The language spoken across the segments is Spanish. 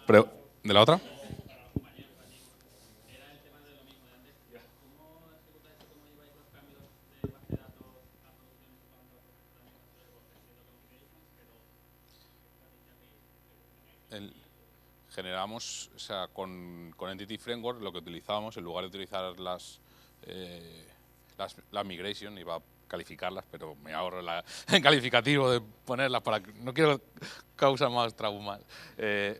¿De la otra? El- Generamos, o sea, con Entity Framework lo que utilizábamos, en lugar de utilizar las migration, iba a calificarlas, pero me ahorro el calificativo de ponerlas para que no quiero causar más traumas. Que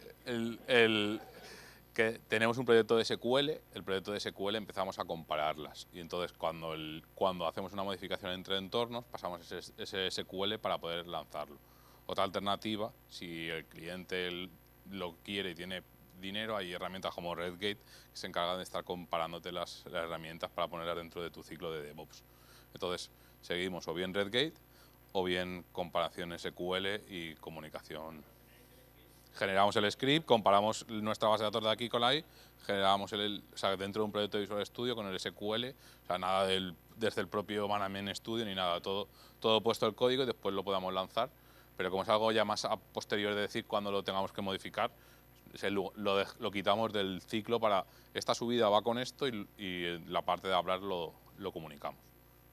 tenemos un proyecto de SQL, el proyecto de SQL empezamos a compararlas y entonces cuando hacemos una modificación entre entornos pasamos ese SQL para poder lanzarlo. Otra alternativa, si el cliente lo quiere y tiene dinero, hay herramientas como Redgate que se encargan de estar comparándote las herramientas para ponerlas dentro de tu ciclo de DevOps. Entonces seguimos o bien Redgate o bien comparación SQL y comunicación. Generamos el script, comparamos nuestra base de datos de aquí con la ahí, generamos o sea, dentro de un proyecto de Visual Studio con el SQL, o sea, nada desde el propio Management Studio ni nada, todo puesto el código y después lo podamos lanzar. Pero como es algo ya más a posterior de decir cuando lo tengamos que modificar, lo quitamos del ciclo para esta subida va con esto y la parte de hablar lo comunicamos.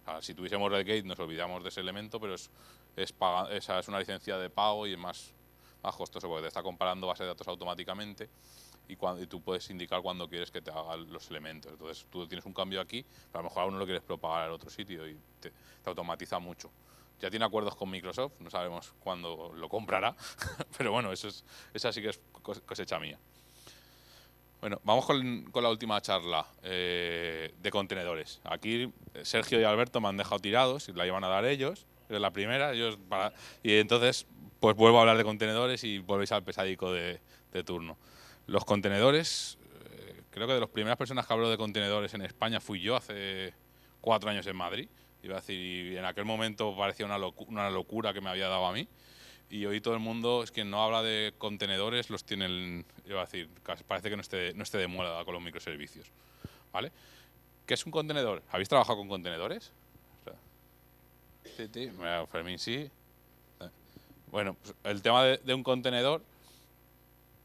O sea, si tuviésemos Redgate nos olvidamos de ese elemento, pero esa es una licencia de pago y es más costoso porque te está comparando base de datos automáticamente y tú puedes indicar cuando quieres que te haga los elementos. Entonces tú tienes un cambio aquí, pero a lo mejor aún no lo quieres propagar al otro sitio y te automatiza mucho. Ya tiene acuerdos con Microsoft, no sabemos cuándo lo comprará, pero bueno, esa sí que es cosecha mía. Bueno, vamos con la última charla de contenedores. Aquí Sergio y Alberto me han dejado tirados y la iban a dar ellos. Es la primera. Y entonces, pues vuelvo a hablar de contenedores y volvéis al pesadico de turno. Los contenedores, creo que de las primeras personas que habló de contenedores en España fui yo hace 4 años en Madrid. Iba a decir, y en aquel momento parecía una locura que me había dado a mí. Y hoy todo el mundo, es que no habla de contenedores, los tienen, iba a decir, parece que no esté de moda con los microservicios. ¿Vale? ¿Qué es un contenedor? ¿Habéis trabajado con contenedores? Sí, sí, bueno, Fermín sí. Bueno, pues el tema de un contenedor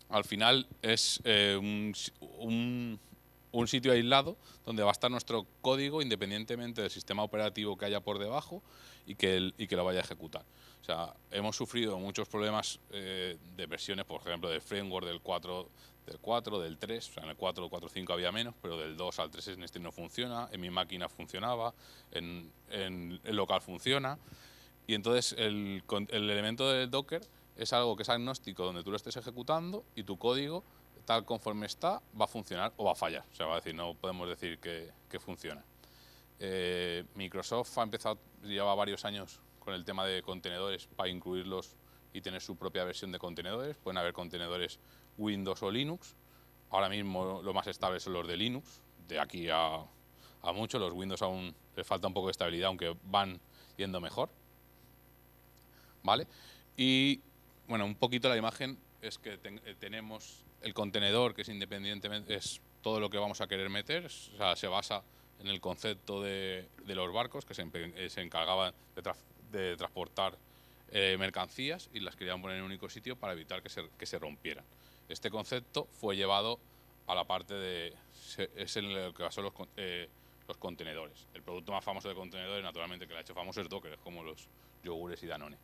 al final es un sitio aislado donde va a estar nuestro código independientemente del sistema operativo que haya por debajo y que lo vaya a ejecutar. O sea, hemos sufrido muchos problemas de versiones, por ejemplo, del framework del 3, o sea, en el 4 o 4.5 había menos, pero del 2 al 3 en este no funciona, en mi máquina funcionaba, en el local funciona, y entonces el elemento de Docker es algo que es agnóstico donde tú lo estés ejecutando y tu código, tal conforme está, va a funcionar o va a fallar. O sea, va a decir, no podemos decir que funciona. Microsoft lleva varios años con el tema de contenedores para incluirlos y tener su propia versión de contenedores. Pueden haber contenedores Windows o Linux. Ahora mismo lo más estable son los de Linux. De aquí a mucho, los Windows aún les falta un poco de estabilidad, aunque van yendo mejor. ¿Vale? Y bueno, un poquito la imagen es que tenemos el contenedor, que es independientemente, es todo lo que vamos a querer meter, o sea, se basa en el concepto de los barcos que se encargaban de transportar mercancías y las querían poner en un único sitio para evitar que se rompieran. Este concepto fue llevado a la parte es en lo que basó los contenedores. El producto más famoso de contenedores, naturalmente, que lo ha hecho famoso es Docker, es como los yogures y Danone.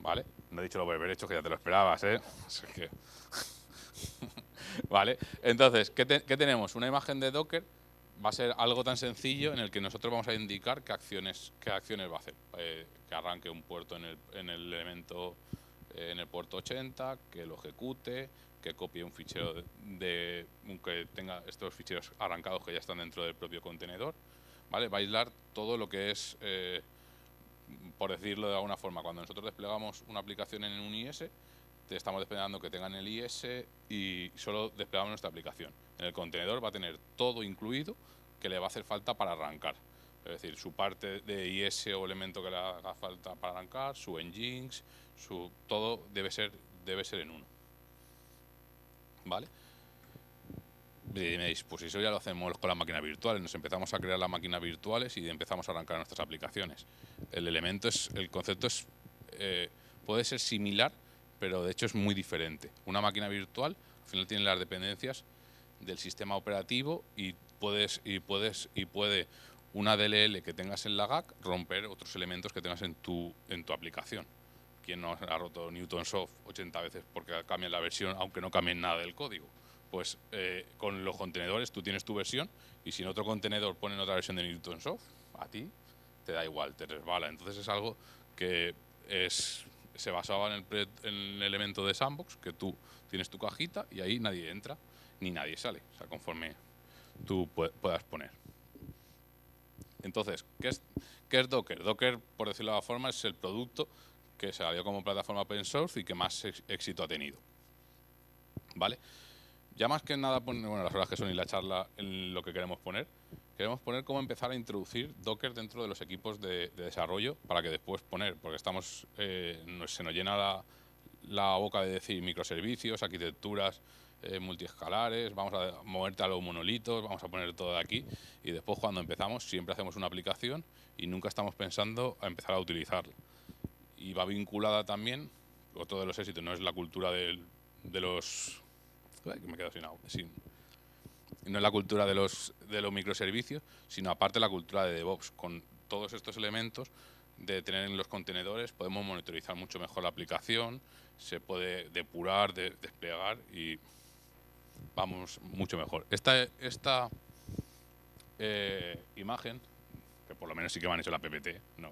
¿Vale? No he dicho lo berberechos, que ya te lo esperabas, ¿eh? Es que... ¿Vale? Entonces, ¿qué tenemos? Una imagen de Docker va a ser algo tan sencillo en el que nosotros vamos a indicar qué acciones va a hacer. Que arranque un puerto en el elemento, en el puerto 80, que lo ejecute, que copie un fichero que tenga estos ficheros arrancados que ya están dentro del propio contenedor. ¿Vale? Va a aislar todo lo que es... por decirlo de alguna forma, cuando nosotros desplegamos una aplicación en un IS, te estamos desplegando que tengan el IS y solo desplegamos nuestra aplicación. En el contenedor va a tener todo incluido que le va a hacer falta para arrancar. Es decir, su parte de IS o elemento que le haga falta para arrancar, su engines, todo debe ser en uno. ¿Vale? Y me diréis, pues eso ya lo hacemos con las máquinas virtuales. Nos empezamos a crear las máquinas virtuales y empezamos a arrancar nuestras aplicaciones. El concepto puede ser similar, pero de hecho es muy diferente. Una máquina virtual al final tiene las dependencias del sistema operativo y puede una DLL que tengas en la GAC romper otros elementos que tengas en tu aplicación. ¿Quién no ha roto NewtonSoft 80 veces porque cambian la versión aunque no cambien nada del código? Pues con los contenedores tú tienes tu versión y si en otro contenedor ponen otra versión de NewtonSoft, a ti te da igual, te resbala. Entonces es algo que se basaba en el elemento de sandbox, que tú tienes tu cajita y ahí nadie entra ni nadie sale, o sea, conforme tú puedas poner. Entonces, ¿qué es Docker? Docker, por decirlo de alguna forma, es el producto que salió como plataforma open source y que más éxito ha tenido. ¿Vale? Ya más que nada, bueno, las horas que son y la charla en lo que queremos poner cómo empezar a introducir Docker dentro de los equipos de desarrollo para que después poner, porque se nos llena la boca de decir microservicios, arquitecturas multiescalares, vamos a moverte a los monolitos, vamos a poner todo de aquí y después cuando empezamos siempre hacemos una aplicación y nunca estamos pensando a empezar a utilizarla. Y va vinculada también, otro de los éxitos no es la cultura de los... Me he quedado no es la cultura de los microservicios, sino aparte la cultura de DevOps. Con todos estos elementos de tener en los contenedores podemos monitorizar mucho mejor la aplicación, se puede depurar, desplegar y vamos mucho mejor. Esta imagen, que por lo menos sí que me han hecho la PPT, no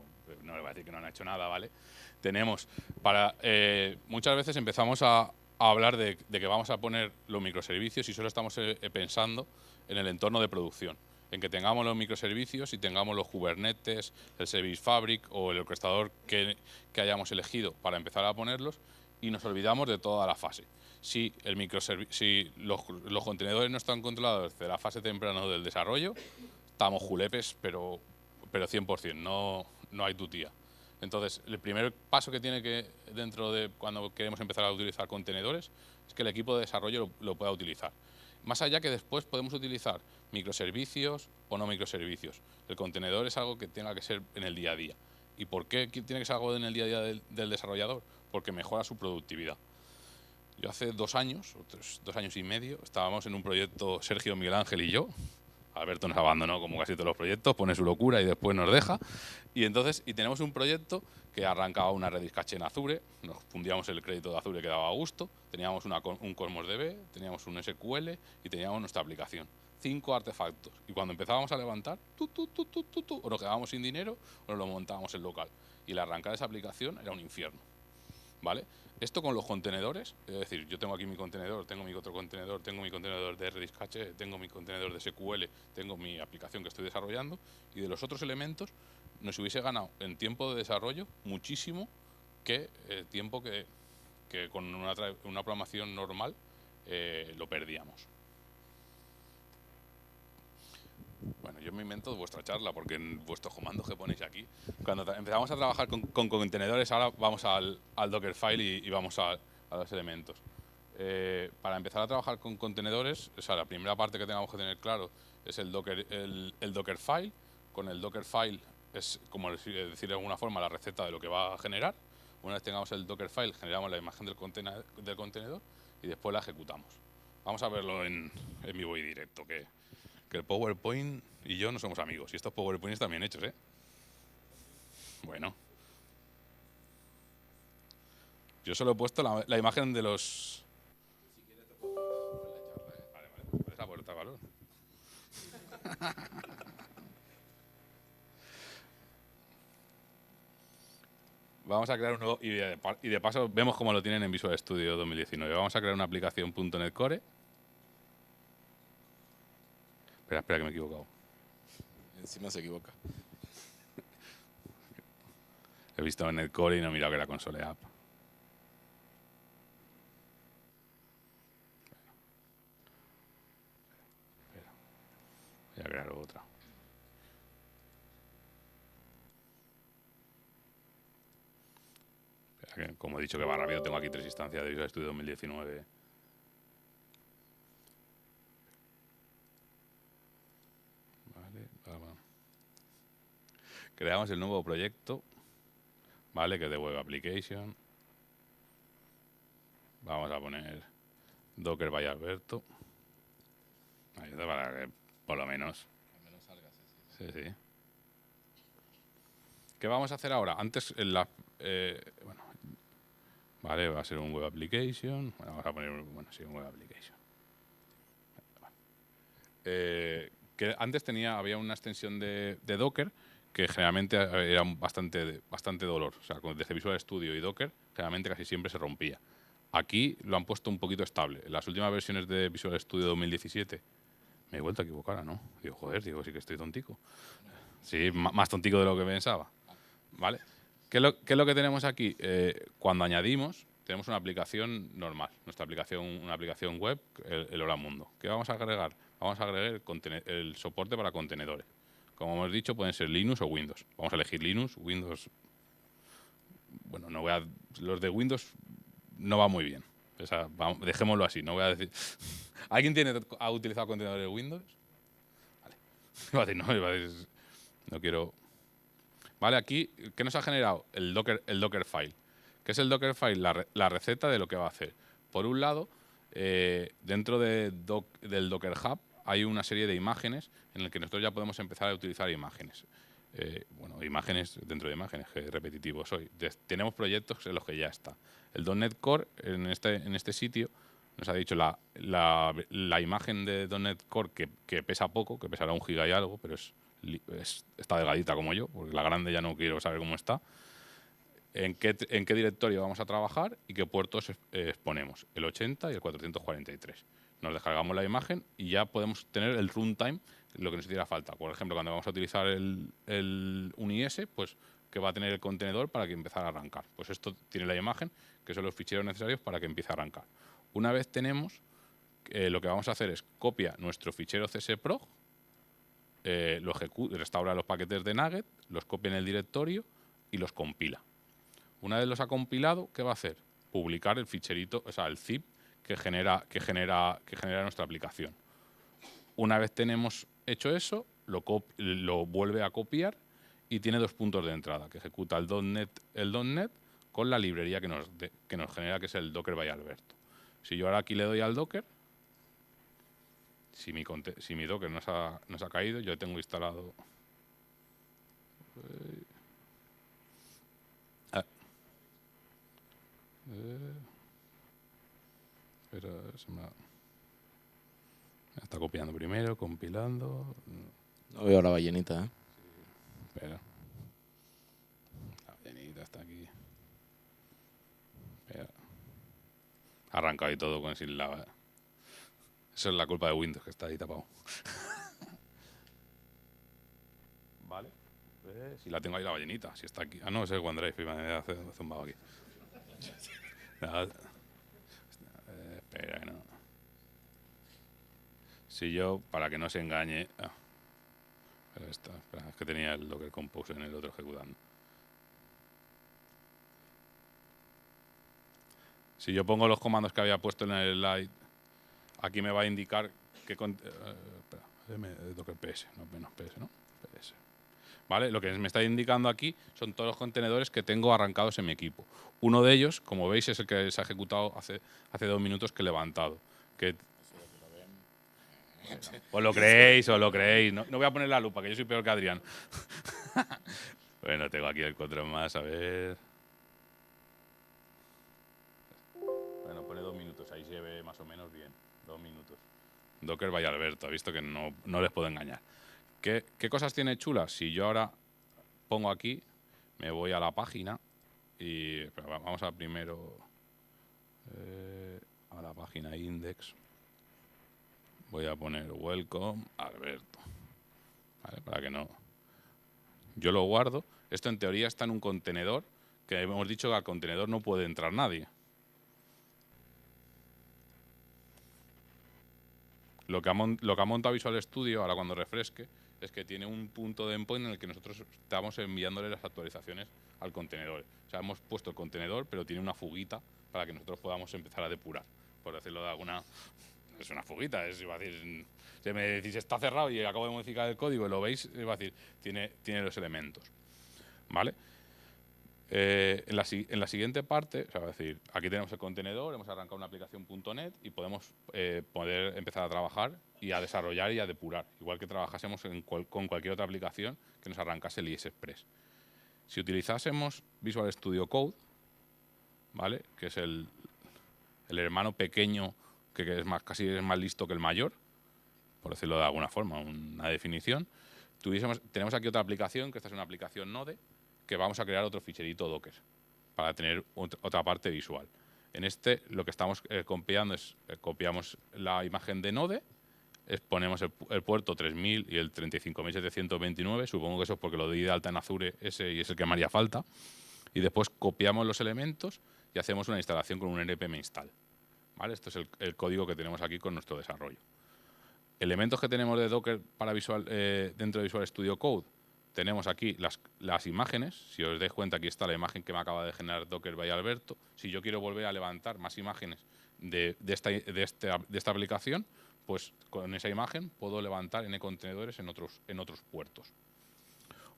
le voy a decir que no han hecho nada, ¿vale? Tenemos muchas veces empezamos a hablar de que vamos a poner los microservicios y solo estamos pensando en el entorno de producción, en que tengamos los microservicios y tengamos los Kubernetes, el Service Fabric o el orquestador que hayamos elegido para empezar a ponerlos y nos olvidamos de toda la fase. Si los contenedores no están controlados desde la fase temprana del desarrollo, estamos julepes, pero 100%, no hay tutía. Entonces, el primer paso que tiene que, dentro de cuando queremos empezar a utilizar contenedores, es que el equipo de desarrollo lo pueda utilizar. Más allá que después podemos utilizar microservicios o no microservicios. El contenedor es algo que tenga que ser en el día a día. ¿Y por qué tiene que ser algo en el día a día del desarrollador? Porque mejora su productividad. Yo hace 2 años, 2 años y medio, estábamos en un proyecto, Sergio, Miguel Ángel y yo. Alberto nos abandonó como casi todos los proyectos, pone su locura y después nos deja. Y tenemos un proyecto que arrancaba una Redis Cache en Azure, nos fundíamos el crédito de Azure que daba a gusto, teníamos un Cosmos DB, teníamos un SQL y teníamos nuestra aplicación. 5 artefactos. Y cuando empezábamos a levantar, o nos quedábamos sin dinero o nos lo montábamos en local. Y el arrancar esa aplicación era un infierno. ¿Vale? Esto con los contenedores, es decir, yo tengo aquí mi contenedor, tengo mi otro contenedor, tengo mi contenedor de Redis Cache, tengo mi contenedor de SQL, tengo mi aplicación que estoy desarrollando y de los otros elementos nos hubiese ganado en tiempo de desarrollo muchísimo que tiempo que con una programación normal lo perdíamos. Bueno, yo me invento vuestra charla porque en vuestros comandos que ponéis aquí, cuando empezamos a trabajar con contenedores, ahora vamos al Dockerfile y vamos a los elementos. Para empezar a trabajar con contenedores, o sea, la primera parte que tengamos que tener claro es el Dockerfile. Con el Dockerfile es, como decir de alguna forma, la receta de lo que va a generar. Una vez tengamos el Dockerfile, generamos la imagen del contenedor y después la ejecutamos. Vamos a verlo en vivo y directo, que el PowerPoint y yo no somos amigos. Y estos PowerPoints están bien hechos, ¿eh? Bueno. Yo solo he puesto la imagen de los... Si quieres te puedo poner la charla, ¿eh? Vale, puedes aportar valor. Vamos a crear un nuevo... Y de paso vemos cómo lo tienen en Visual Studio 2019. Vamos a crear una aplicación .NET Core. Espera, que me he equivocado. Encima se equivoca. He visto en el core y no he mirado que era console app. Espera. Voy a crear otra. Espera, que como he dicho que va rápido, tengo aquí 3 instancias de Visual Studio 2019. Creamos el nuevo proyecto, ¿vale? Que es de Web Application. Vamos a poner Docker by Alberto. Ahí está, para que por lo menos. Al menos salga, Sí, sí. ¿Qué vamos a hacer ahora? Antes, bueno, vale, va a ser un web application. Bueno, vamos a poner, bueno, sí, un web application. Que antes había una extensión de Docker que generalmente era bastante dolor. O sea, desde Visual Studio y Docker, generalmente casi siempre se rompía. Aquí lo han puesto un poquito estable. En las últimas versiones de Visual Studio 2017, me he vuelto a equivocar, ¿no? Digo, joder, sí que estoy tontico. Sí, más tontico de lo que pensaba. ¿Vale? ¿Qué es lo que tenemos aquí? Cuando añadimos, tenemos una aplicación normal, una aplicación web, el Hola Mundo. ¿Qué vamos a agregar? Vamos a agregar el soporte para contenedores. Como hemos dicho, pueden ser Linux o Windows. Vamos a elegir Linux, Windows. Bueno, los de Windows no va muy bien. O sea, dejémoslo así, no voy a decir. ¿Alguien ha utilizado contenedores de Windows? Vale. Iba a decir, no quiero. Vale, aquí, ¿qué nos ha generado? El Docker file. ¿Qué es el Docker file? La receta de lo que va a hacer. Por un lado, dentro del Docker Hub hay una serie de imágenes en las que nosotros ya podemos empezar a utilizar imágenes. Bueno, imágenes dentro de imágenes, que repetitivo soy. Tenemos proyectos en los que ya está. El .NET Core, en este sitio, nos ha dicho la imagen de .NET Core que pesa poco, que pesará 1 giga y algo, pero está delgadita como yo, porque la grande ya no quiero saber cómo está. ¿En qué directorio vamos a trabajar y qué puertos exponemos? El 80 y el 443. Nos descargamos la imagen y ya podemos tener el runtime, lo que nos hiciera falta. Por ejemplo, cuando vamos a utilizar un IS, pues que va a tener el contenedor para que empiece a arrancar. Pues esto tiene la imagen, que son los ficheros necesarios para que empiece a arrancar. Una vez tenemos, lo que vamos a hacer es copia nuestro fichero csprog, lo restaura los paquetes de Nugget, los copia en el directorio y los compila. Una vez los ha compilado, ¿qué va a hacer? Publicar el ficherito, o sea, el zip que genera nuestra aplicación. Una vez tenemos hecho eso, lo vuelve a copiar y tiene 2 puntos de entrada, que ejecuta el .NET con la librería que nos genera, que es el Docker by Alberto. Si yo ahora aquí le doy al Docker, si mi Docker nos ha caído, yo tengo instalado. Pero me está copiando primero, compilando. No veo la ballenita, ¿eh? Espera. La ballenita está aquí. Espera. Ha arrancado y todo sin lava. Eso es la culpa de Windows, que está ahí tapado. Vale. Si la tengo ahí la ballenita, si está aquí. Ah, no, ese es OneDrive, me ha zumbado aquí. Espera, que no. Si yo, para que no se engañe. Espera, es que tenía el Docker Compose en el otro ejecutando. Si yo pongo los comandos que había puesto en el slide, aquí me va a indicar que. Docker PS, no menos PS, ¿no? PS. ¿Vale? Lo que me está indicando aquí son todos los contenedores que tengo arrancados en mi equipo. Uno de ellos, como veis, es el que se ha ejecutado hace 2 minutos que he levantado. ¿Os lo creéis? No voy a poner la lupa, que yo soy peor que Adrián. Bueno, tengo aquí el control más, a ver. Bueno, pone 2 minutos, ahí se ve más o menos bien. 2 minutos. Docker by Alberto, ha visto que no les puedo engañar. ¿Qué cosas tiene chulas? Si yo ahora pongo aquí, me voy a la página y vamos a primero a la página index. Voy a poner welcome Alberto. ¿Vale? Para que no. Yo lo guardo. Esto en teoría está en un contenedor, que hemos dicho que al contenedor no puede entrar nadie. Lo que ha montado Visual Studio, ahora cuando refresque, es que tiene un punto de endpoint en el que nosotros estamos enviándole las actualizaciones al contenedor. O sea, hemos puesto el contenedor, pero tiene una fuguita para que nosotros podamos empezar a depurar, por decirlo de alguna. Es una fuguita, iba a decir, si me decís está cerrado y acabo de modificar el código y lo veis, iba a decir, tiene los elementos. ¿Vale? En la siguiente parte, o sea, es decir, aquí tenemos el contenedor, hemos arrancado una aplicación .NET y podemos poder empezar a trabajar y a desarrollar y a depurar, igual que trabajásemos con cualquier otra aplicación que nos arrancase el IS Express. Si utilizásemos Visual Studio Code, ¿vale?, que es el hermano pequeño que es casi es más listo que el mayor, por decirlo de alguna forma, una definición, tenemos aquí otra aplicación, que esta es una aplicación Node, que vamos a crear otro ficherito Docker para tener otra parte visual. En este lo que estamos copiando es, copiamos la imagen de Node, ponemos el puerto 3000 y el 35729, supongo que eso es porque lo di de alta en Azure ese y es el que me haría falta, y después copiamos los elementos y hacemos una instalación con un npm install. ¿Vale? Esto es el código que tenemos aquí con nuestro desarrollo. Elementos que tenemos de Docker para dentro de Visual Studio Code. Tenemos aquí las imágenes. Si os dais cuenta, aquí está la imagen que me acaba de generar Docker by Alberto. Si yo quiero volver a levantar más imágenes de esta aplicación, pues con esa imagen puedo levantar N contenedores en otros puertos.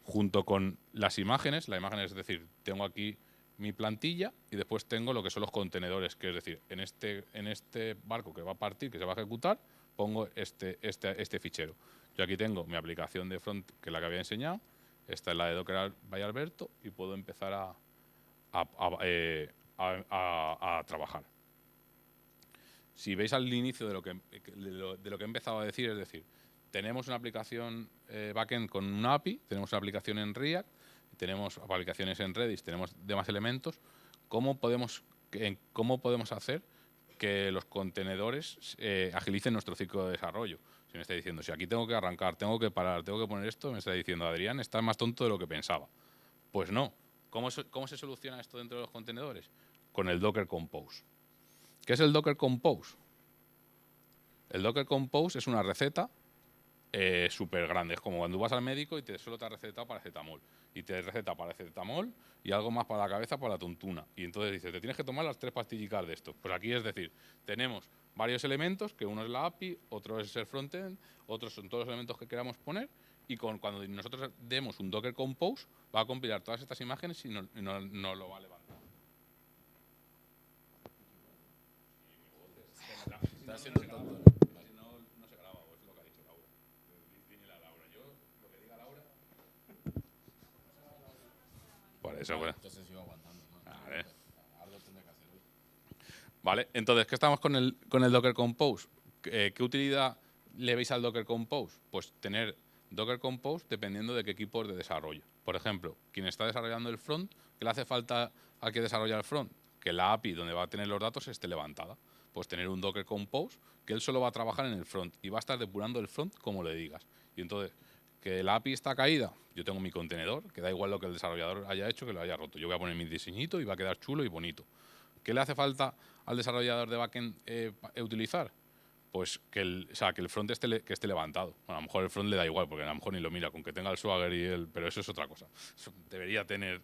Junto con las imágenes, la imagen es decir, tengo aquí mi plantilla y después tengo lo que son los contenedores, que es decir, en este barco que va a partir, que se va a ejecutar, pongo este fichero. Yo aquí tengo mi aplicación de front, que es la que había enseñado, esta es la de Docker by Alberto, y puedo empezar a trabajar. Si veis al inicio de lo que he empezado a decir, es decir, tenemos una aplicación backend con una API, tenemos una aplicación en React, tenemos aplicaciones en Redis, tenemos demás elementos. ¿Cómo podemos hacer que los contenedores agilicen nuestro ciclo de desarrollo? Si me está diciendo, si aquí tengo que arrancar, tengo que parar, tengo que poner esto, me está diciendo, Adrián, estás más tonto de lo que pensaba. Pues no. ¿Cómo se soluciona esto dentro de los contenedores? Con el Docker Compose. ¿Qué es el Docker Compose? El Docker Compose es una receta súper grande. Es como cuando vas al médico y solo te ha recetado paracetamol. Y te receta paracetamol y algo más para la cabeza, para la tontuna. Y entonces dices, te tienes que tomar las 3 pastillicas de esto. Pues aquí es decir, tenemos varios elementos, que uno es la API, otro es el frontend, otros son todos los elementos que queramos poner. Y cuando nosotros demos un Docker Compose, va a compilar todas estas imágenes y no lo va a levantar. Está haciendo tonto. No se graba, es lo que ha dicho Laura. Dile a Laura. Yo, lo que diga Laura. Por eso, bueno. Entonces sigo aguantando, ¿no? Vale. Algo tendré que hacer hoy. Vale, entonces, ¿qué estamos con el Docker Compose? ¿Qué utilidad le veis al Docker Compose? Pues tener Docker Compose dependiendo de qué equipos de desarrollo. Por ejemplo, quien está desarrollando el front, ¿qué le hace falta al que desarrolla el front? Que la API donde va a tener los datos esté levantada. Pues tener un Docker Compose que él solo va a trabajar en el front y va a estar depurando el front como le digas. Y entonces, que la API está caída, yo tengo mi contenedor, que da igual lo que el desarrollador haya hecho, que lo haya roto. Yo voy a poner mi diseñito y va a quedar chulo y bonito. ¿Qué le hace falta al desarrollador de backend utilizar? Pues que el front esté levantado. Bueno, a lo mejor el front le da igual, porque a lo mejor ni lo mira, con que tenga el Swagger pero eso es otra cosa. Eso debería tener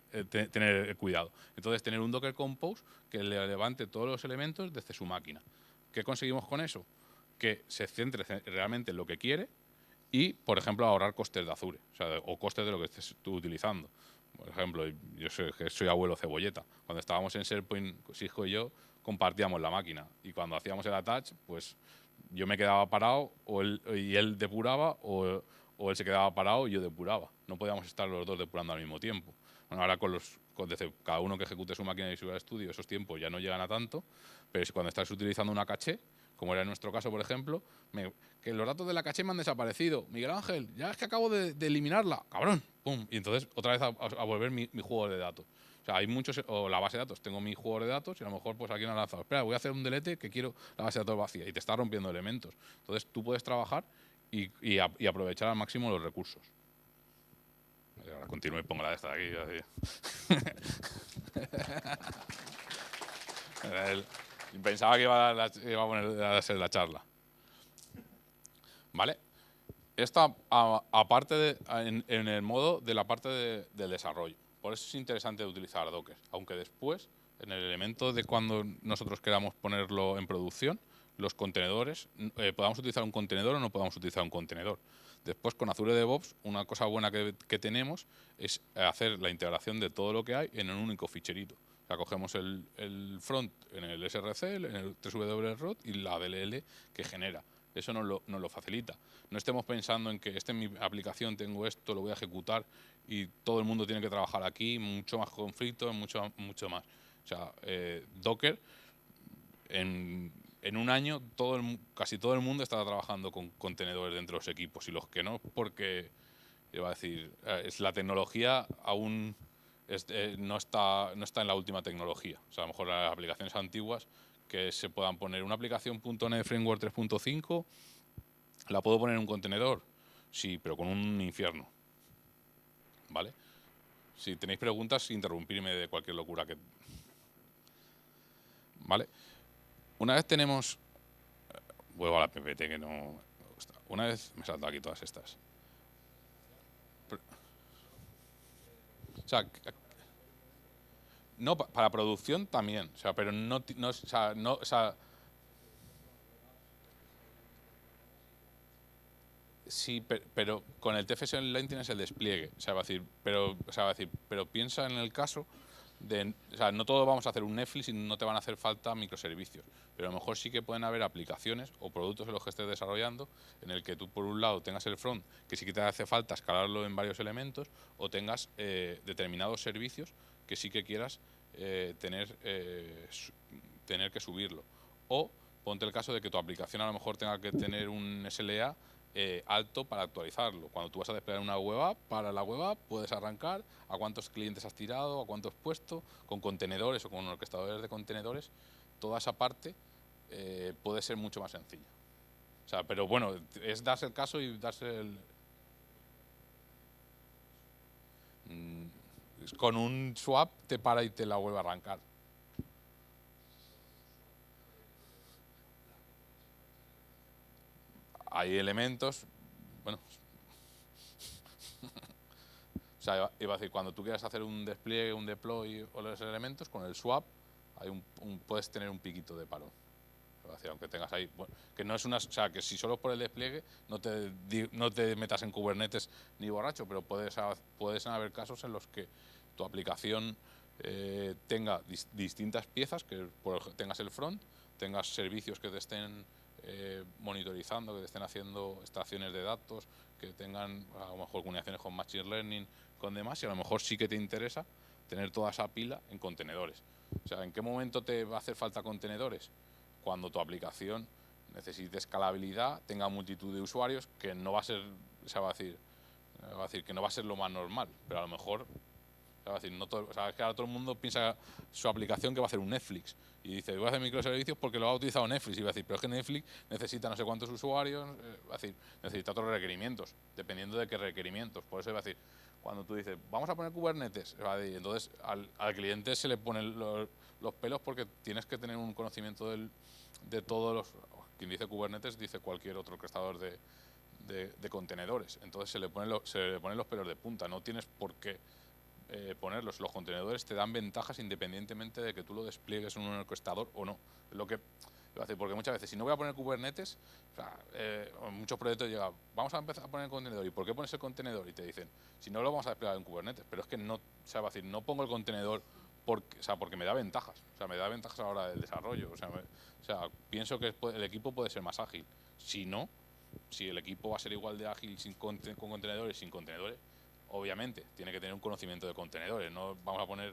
cuidado. Entonces, tener un Docker Compose que le levante todos los elementos desde su máquina. ¿Qué conseguimos con eso? Que se centre realmente en lo que quiere y, por ejemplo, ahorrar costes de Azure, o costes de lo que estés tú utilizando. Por ejemplo, yo soy abuelo cebolleta. Cuando estábamos en SharePoint, Sijo y yo compartíamos la máquina. Y cuando hacíamos el attach, pues yo me quedaba parado y él depuraba, o él se quedaba parado y yo depuraba. No podíamos estar los dos depurando al mismo tiempo. Bueno, ahora desde cada uno que ejecute su máquina de Visual Studio, esos tiempos ya no llegan a tanto, pero cuando estás utilizando una caché, como era en nuestro caso, por ejemplo, que los datos de la caché me han desaparecido. Miguel Ángel, ya es que acabo de eliminarla. ¡Cabrón! ¡Pum! Y entonces otra vez a volver mi juego de datos. O sea, hay muchos, o la base de datos, tengo mi juego de datos y a lo mejor pues aquí no ha lanzado. Espera, voy a hacer un delete que quiero la base de datos vacía y te está rompiendo elementos. Entonces tú puedes trabajar y aprovechar al máximo los recursos. Ahora continúo y pongo la de esta de aquí. Pensaba que iba a ser la charla. ¿Vale? Esta, aparte en el modo de la parte del desarrollo. Por eso es interesante utilizar Docker. Aunque después, en el elemento de cuando nosotros queramos ponerlo en producción, los contenedores, podamos utilizar un contenedor o no podamos utilizar un contenedor. Después, con Azure DevOps, una cosa buena que tenemos es hacer la integración de todo lo que hay en un único ficherito. O sea, cogemos el front en el SRC, en el 3W y la DLL que genera. Eso nos lo facilita. No estemos pensando en que esta es mi aplicación, tengo esto, lo voy a ejecutar y todo el mundo tiene que trabajar aquí, mucho más conflicto, mucho más. O sea, Docker, en un año casi todo el mundo está trabajando con contenedores dentro de los equipos, y los que no, porque, iba a decir, es la tecnología aún no está en la última tecnología. O sea, a lo mejor las aplicaciones antiguas que se puedan poner una aplicación .NET Framework 3.5, ¿la puedo poner en un contenedor? Sí, pero con un infierno. ¿Vale? Si tenéis preguntas, interrumpirme de cualquier locura que... ¿Vale? Una vez tenemos... Vuelvo a la PPT que no me gusta. Una vez me salto aquí todas estas. O sea, no, para producción también. O sea, pero o sea, sí, pero con el TFS Online tienes el despliegue. O sea, va a decir, pero piensa en el caso de, o sea, no todo vamos a hacer un Netflix y no te van a hacer falta microservicios, pero a lo mejor sí que pueden haber aplicaciones o productos en los que estés desarrollando en el que tú, por un lado, tengas el front, que sí que te hace falta escalarlo en varios elementos, o tengas determinados servicios que sí que quieras tener que subirlo. O ponte el caso de que tu aplicación a lo mejor tenga que tener un SLA alto para actualizarlo. Cuando tú vas a desplegar una web app, para la web app puedes arrancar a cuántos clientes has tirado, a cuántos has puesto, con contenedores o con orquestadores de contenedores. Toda esa parte puede ser mucho más sencilla. O sea, pero bueno, es darse el caso y darse el... Con un swap te para y te la vuelve a arrancar. Hay elementos, bueno, o sea, iba a decir, cuando tú quieras hacer un despliegue, un deploy o los elementos, con el swap hay puedes tener un piquito de parón. Iba a decir, aunque tengas ahí, bueno, que no es una, o sea, que si solo por el despliegue no te metas en Kubernetes ni borracho, pero puedes haber casos en los que tu aplicación tenga distintas piezas, que tengas el front, tengas servicios que te estén monitorizando, que te estén haciendo extracciones de datos, que tengan a lo mejor combinaciones con Machine Learning, con demás, y a lo mejor sí que te interesa tener toda esa pila en contenedores. O sea, ¿en qué momento te va a hacer falta contenedores? Cuando tu aplicación necesite escalabilidad, tenga multitud de usuarios, que no va a ser, se va a decir que no va a ser lo más normal, pero a lo mejor, se va a decir, no todo, o sea, es que ahora todo el mundo piensa su aplicación que va a hacer un Netflix y dice, voy a hacer microservicios porque lo ha utilizado Netflix, y va a decir, pero es que Netflix necesita no sé cuántos usuarios, va a decir, necesita otros requerimientos, dependiendo de qué requerimientos. Por eso va a decir, cuando tú dices, vamos a poner Kubernetes, entonces al cliente se le ponen los pelos, porque tienes que tener un conocimiento de todos los... Quien dice Kubernetes dice cualquier otro orquestador de contenedores. Entonces se le ponen los pelos de punta. No tienes por qué ponerlos. Los contenedores te dan ventajas independientemente de que tú lo despliegues en un orquestador o no. Es lo que... Porque muchas veces, si no voy a poner Kubernetes, o sea, muchos proyectos llegan, vamos a empezar a poner el contenedor. ¿Y por qué pones el contenedor? Y te dicen, si no lo vamos a desplegar en Kubernetes. Pero es que no, o sea, va a decir, no pongo el contenedor porque me da ventajas. O sea, me da ventajas a la hora del desarrollo. O sea, pienso que el equipo puede ser más ágil. Si no, si el equipo va a ser igual de ágil con contenedores, sin contenedores, obviamente tiene que tener un conocimiento de contenedores. No vamos a poner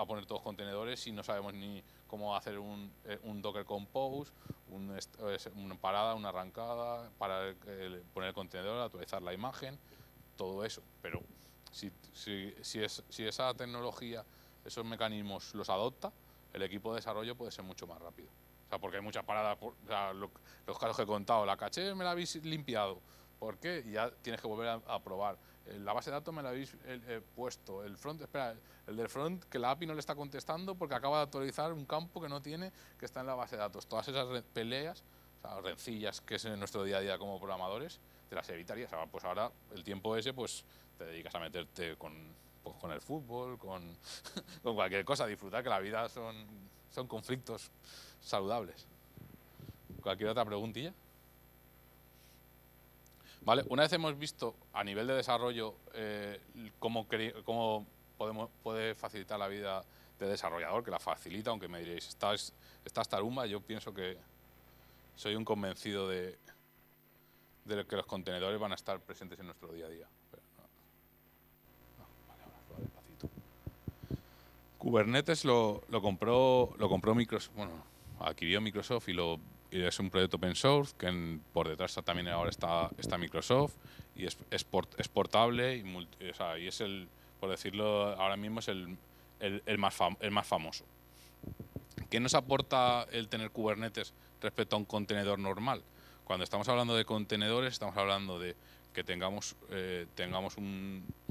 poner todos contenedores si no sabemos ni cómo hacer un Docker Compose, una parada, una arrancada, para poner el contenedor, actualizar la imagen, todo eso. Pero si esa tecnología, esos mecanismos los adopta, el equipo de desarrollo puede ser mucho más rápido. O sea, porque hay muchas paradas, o sea, los casos que he contado, la caché me la habéis limpiado, ¿por qué? Y ya tienes que volver a probar. La base de datos me la habéis puesto. El front, espera, el del front, que la API no le está contestando porque acaba de actualizar un campo que no tiene, que está en la base de datos. Todas esas peleas, o sea, rencillas que es en nuestro día a día como programadores, te las evitarías. Pues ahora el tiempo ese, pues te dedicas a meterte con el fútbol, con cualquier cosa, a disfrutar, que la vida son conflictos saludables. ¿Cualquier otra preguntilla? ¿Vale? Una vez hemos visto a nivel de desarrollo cómo puede facilitar la vida de desarrollador, que la facilita, aunque me diréis, estás tarumba, yo pienso que soy un convencido de que los contenedores van a estar presentes en nuestro día a día. Pero vale, ahora va despacito. Kubernetes lo compró Microsoft, bueno, adquirió Microsoft y es un proyecto open source que por detrás también ahora está Microsoft y es portable y es por decirlo ahora mismo, es el más famoso. ¿Qué nos aporta el tener Kubernetes respecto a un contenedor normal? Cuando estamos hablando de contenedores, estamos hablando de que tengamos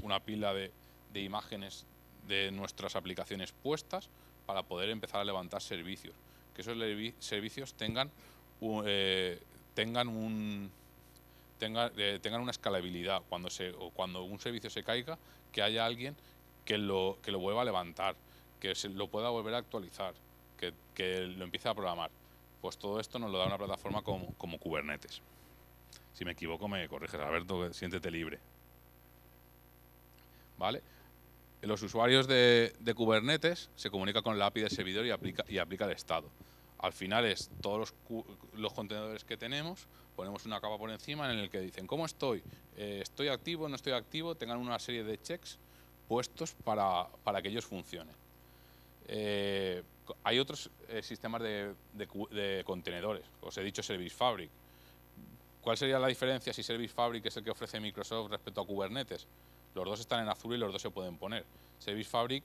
una pila de imágenes de nuestras aplicaciones puestas para poder empezar a levantar servicios. Que esos servicios tengan una escalabilidad. Cuando un servicio se caiga, que haya alguien que lo vuelva a levantar, que se lo pueda volver a actualizar, que lo empiece a programar. Pues todo esto nos lo da una plataforma como Kubernetes. Si me equivoco me corriges, Alberto, siéntete libre. ¿Vale? Los usuarios de Kubernetes se comunican con la API del servidor y aplica el estado. Al final es todos los contenedores que tenemos, ponemos una capa por encima en el que dicen ¿cómo estoy? ¿Estoy activo? ¿No estoy activo? Tengan una serie de checks puestos para que ellos funcionen. Hay otros sistemas de contenedores. Os he dicho Service Fabric. ¿Cuál sería la diferencia si Service Fabric es el que ofrece Microsoft respecto a Kubernetes? Los dos están en Azure y los dos se pueden poner. Service Fabric,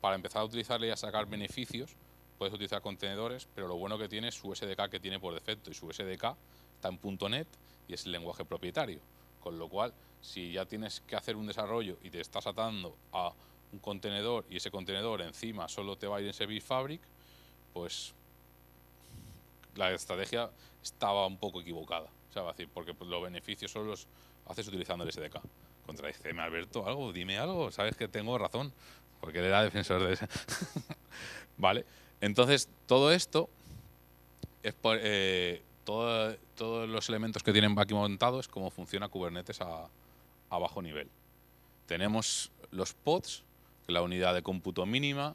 para empezar a utilizarle y a sacar beneficios, puedes utilizar contenedores, pero lo bueno que tiene es su SDK que tiene por defecto, y su SDK está en .NET y es el lenguaje propietario. Con lo cual, si ya tienes que hacer un desarrollo y te estás atando a un contenedor y ese contenedor encima solo te va a ir en Service Fabric, pues la estrategia estaba un poco equivocada. O sea, va a decir, porque los beneficios solo los haces utilizando el SDK. Contradíceme, Alberto, algo, dime algo, sabes que tengo razón, porque él era defensor de ese. Vale, entonces todo esto es todos los elementos que tienen aquí montados es cómo funciona Kubernetes a bajo nivel. Tenemos los pods, que es la unidad de cómputo mínima,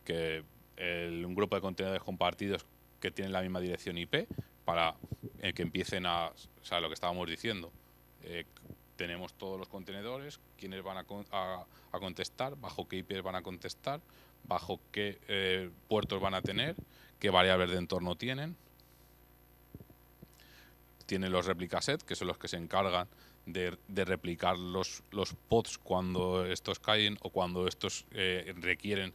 que un grupo de contenedores compartidos que tienen la misma dirección IP para que empiecen o sea, lo que estábamos diciendo. Tenemos todos los contenedores, quiénes van a contestar, bajo qué IPs van a contestar, bajo qué puertos van a tener, qué variables de entorno tienen. Tiene los replica set, que son los que se encargan de replicar los pods cuando estos caen o cuando estos requieren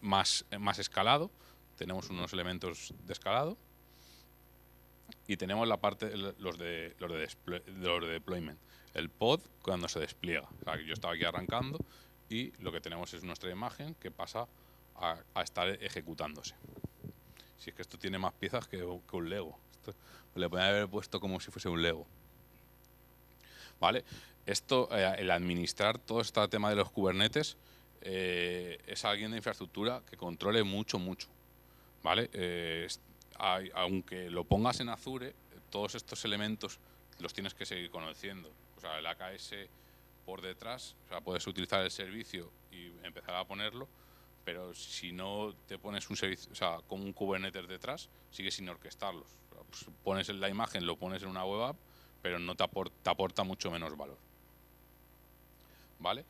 más escalado. Tenemos unos elementos de escalado y tenemos la parte los de deployment. El pod cuando se despliega. O sea, yo estaba aquí arrancando y lo que tenemos es nuestra imagen que pasa a estar ejecutándose. Si es que esto tiene más piezas que un Lego. Esto le podría haber puesto como si fuese un Lego. ¿Vale? Esto, el administrar todo este tema de los Kubernetes, es alguien de infraestructura que controle mucho. ¿Vale? Aunque lo pongas en Azure, todos estos elementos los tienes que seguir conociendo. O sea, el AKS por detrás, o sea, puedes utilizar el servicio y empezar a ponerlo, pero si no te pones un servicio, o sea, con un Kubernetes detrás, sigues sin orquestarlos. O sea, pues pones la imagen, lo pones en una web app, pero no te aporta mucho menos valor. ¿Vale?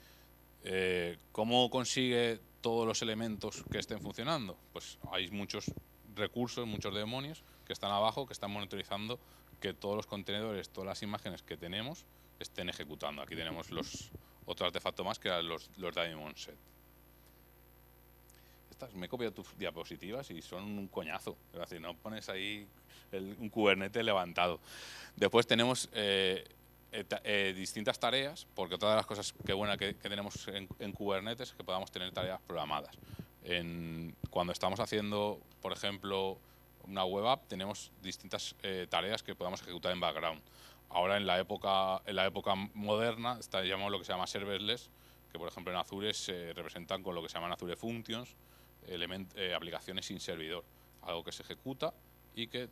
¿Cómo consigue todos los elementos que estén funcionando? Pues hay muchos recursos, muchos demonios que están abajo, que están monitorizando que todos los contenedores, todas las imágenes que tenemos estén ejecutando. Aquí tenemos otro artefacto más que eran los Daemon Set. Me he copiado tus diapositivas y son un coñazo. Es decir, no pones ahí un Kubernetes levantado. Después tenemos distintas tareas, porque otra de las cosas que tenemos en Kubernetes es que podamos tener tareas programadas. Cuando estamos haciendo, por ejemplo, una web app, tenemos distintas tareas que podamos ejecutar en background. Ahora en la época moderna llamamos lo que se llama serverless, que por ejemplo en Azure se representan con lo que se llaman Azure Functions, aplicaciones sin servidor, algo que se ejecuta y que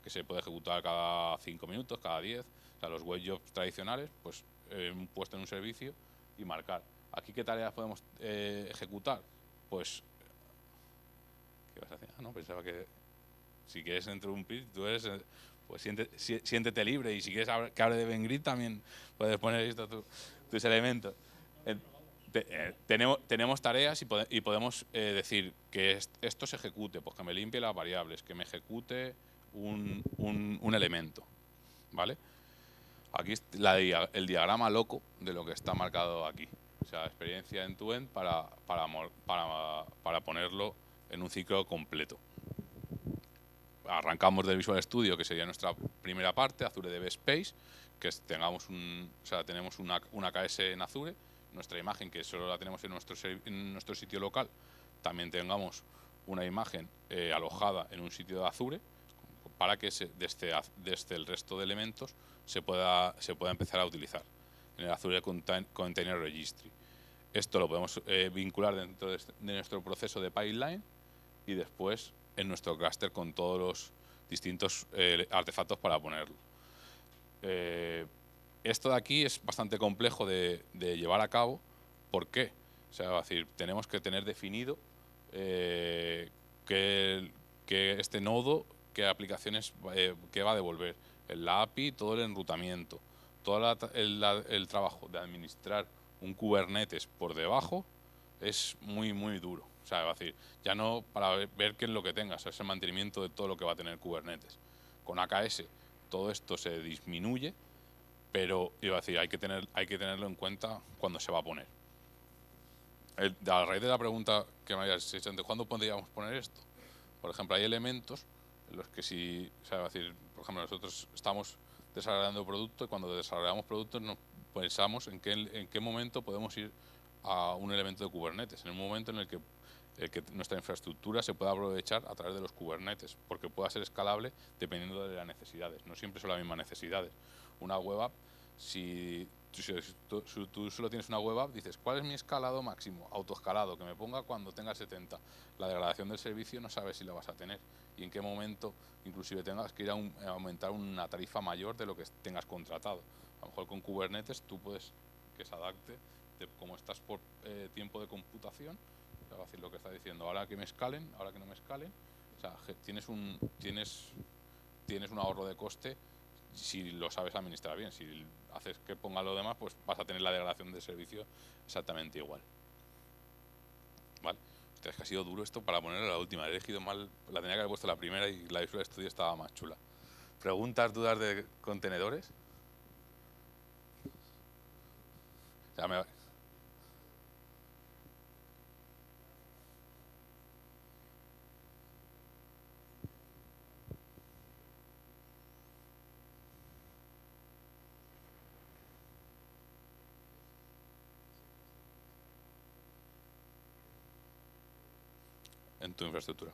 se puede ejecutar cada 5 minutos, cada 10, sea, los web jobs tradicionales, pues puesto en un servicio y marcar. Aquí, ¿qué tareas podemos ejecutar? Pues, ¿qué vas a hacer? Ah, no, pensaba que si quieres interrumpir, tú eres, pues siéntete libre, y si quieres que hable de Bengrid también puedes poner esto tus elementos. Tenemos tareas y podemos decir que esto se ejecute, pues que me limpie las variables, que me ejecute un elemento, ¿vale? Aquí es el diagrama loco de lo que está marcado aquí. O sea, experiencia end-to-end para ponerlo en un ciclo completo. Arrancamos del Visual Studio, que sería nuestra primera parte, Azure DB Space, que tenemos una KS en Azure, nuestra imagen, que solo la tenemos en nuestro sitio local, también tengamos una imagen alojada en un sitio de Azure, para que desde el resto de elementos se pueda empezar a utilizar en el Azure Container Registry. Esto lo podemos vincular dentro de nuestro proceso de pipeline y después en nuestro cluster con todos los distintos artefactos para ponerlo. Esto de aquí es bastante complejo de llevar a cabo. ¿Por qué? O sea, es decir, tenemos que tener definido que este nodo, qué aplicaciones que va a devolver, la API, todo el enrutamiento, todo el trabajo de administrar un Kubernetes por debajo es muy, muy duro. O sea, va a decir, ya no para ver qué es lo que tengas, es el mantenimiento de todo lo que va a tener Kubernetes. Con AKS todo esto se disminuye, pero iba a decir, hay que tenerlo en cuenta cuando se va a poner. A raíz de la pregunta que me habías hecho antes, ¿cuándo podríamos poner esto? Por ejemplo, hay elementos en los que si, o sea, decir, por ejemplo, nosotros estamos desarrollando producto y cuando desarrollamos productos nos pensamos en qué momento podemos ir a un elemento de Kubernetes, en un momento en el que nuestra infraestructura se pueda aprovechar a través de los Kubernetes, porque pueda ser escalable dependiendo de las necesidades. No siempre son las mismas necesidades. Una web app, si tú solo tienes una web app, dices, ¿cuál es mi escalado máximo? Autoescalado, que me ponga cuando tenga 70. La degradación del servicio no sabes si la vas a tener y en qué momento inclusive tengas que ir a aumentar una tarifa mayor de lo que tengas contratado. A lo mejor con Kubernetes tú puedes que se adapte como estás por tiempo de computación, o sea, va a decir lo que está diciendo, ahora que me escalen, ahora que no me escalen, o sea, tienes un ahorro de coste si lo sabes administrar bien. Si haces que ponga lo demás, pues vas a tener la degradación del servicio exactamente igual. ¿Vale? Hostia, es que ha sido duro esto para ponerlo la última. He elegido mal, la tenía que haber puesto la primera y la Visual Studio estaba más chula. ¿Preguntas, dudas de contenedores? Ya me... en tu infraestructura.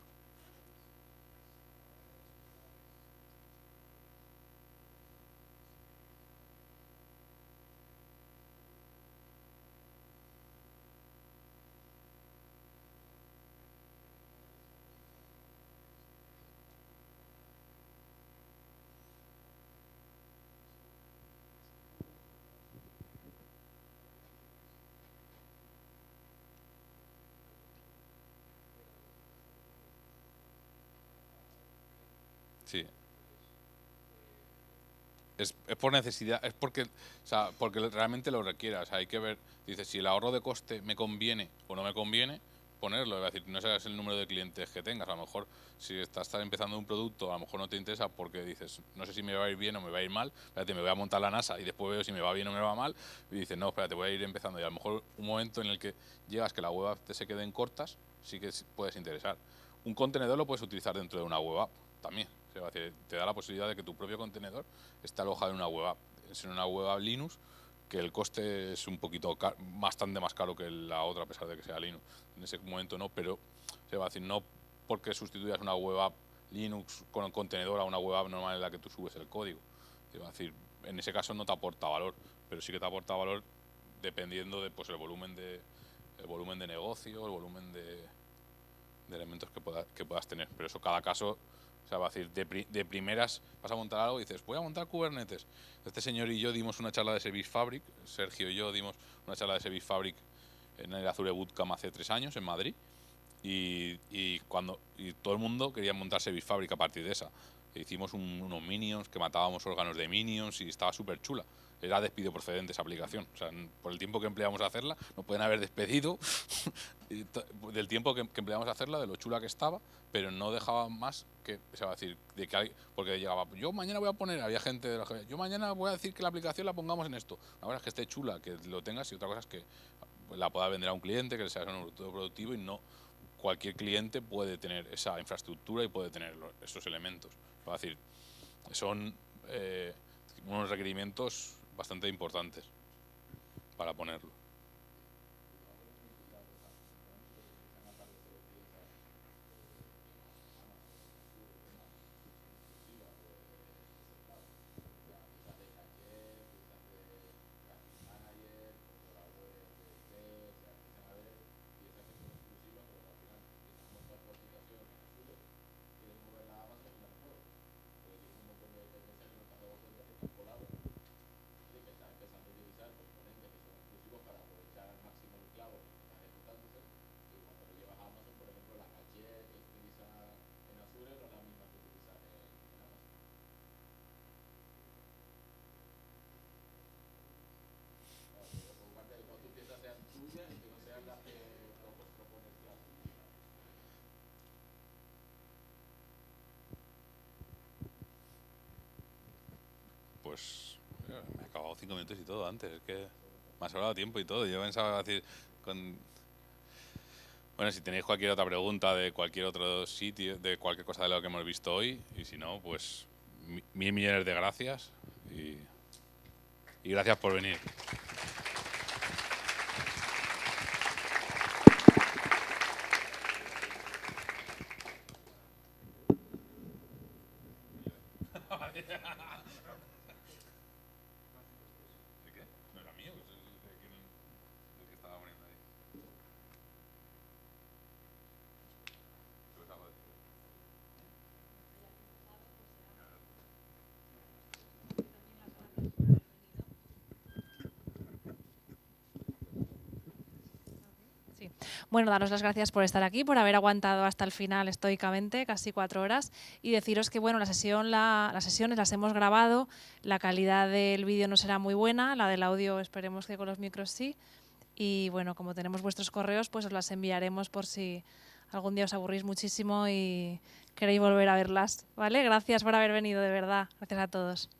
Sí. Es por necesidad, es porque, o sea, porque realmente lo requiera. O sea, hay que ver, dice, si el ahorro de coste me conviene o no me conviene, ponerlo. Es decir, no sabes el número de clientes que tengas. A lo mejor, si estás empezando un producto, a lo mejor no te interesa porque dices, no sé si me va a ir bien o me va a ir mal. Espérate, me voy a montar la NASA y después veo si me va bien o me va mal. Y dices, no, espérate, voy a ir empezando. Y a lo mejor un momento en el que llegas que la web app te se queden cortas, sí que puedes interesar. Un contenedor lo puedes utilizar dentro de una web app también. O sea, te da la posibilidad de que tu propio contenedor esté alojado en una web app. Es en una web app Linux, que el coste es un poquito bastante más caro que la otra, a pesar de que sea Linux. En ese momento no, pero se va a decir, no porque sustituyas una web app Linux con el contenedor a una web app normal en la que tú subes el código. Se va a decir, en ese caso no te aporta valor, pero sí que te aporta valor dependiendo de pues el volumen de negocio, el volumen de elementos que puedas tener. Pero eso cada caso O sea, va a decir, de primeras vas a montar algo y dices, voy a montar Kubernetes. Este señor y yo dimos una charla de Service Fabric, Sergio y yo dimos una charla de Service Fabric en el Azure Bootcamp hace 3 años en Madrid. Y todo el mundo quería montar Service Fabric a partir de esa. Hicimos unos minions que matábamos órganos de minions y estaba súper chula. Era despido procedente esa aplicación. O sea, por el tiempo que empleamos a hacerla, nos pueden haber despedido del tiempo que empleamos a hacerla, de lo chula que estaba, pero no dejaba más que, o sea, decir, de que porque llegaba, yo mañana voy a poner, había gente de yo mañana voy a decir que la aplicación la pongamos en esto. Una cosa es que esté chula, que lo tengas, y otra cosa es que la pueda vender a un cliente, que sea un productivo, y no cualquier cliente puede tener esa infraestructura y puede tener esos elementos. Es decir, son unos requerimientos bastante importantes para ponerlo. Pues me he acabado 5 minutos y todo antes, es que me ha sobrado tiempo y todo. Yo pensaba decir, bueno, si tenéis cualquier otra pregunta de cualquier otro sitio, de cualquier cosa de lo que hemos visto hoy, y si no, pues 1000 millones de gracias y gracias por venir. Bueno, daros las gracias por estar aquí, por haber aguantado hasta el final estoicamente, casi 4 horas, y deciros que bueno, las sesiones las hemos grabado, la calidad del vídeo no será muy buena, la del audio esperemos que con los micros sí, y bueno, como tenemos vuestros correos, pues os las enviaremos por si algún día os aburrís muchísimo y queréis volver a verlas, ¿vale? Gracias por haber venido, de verdad. Gracias a todos.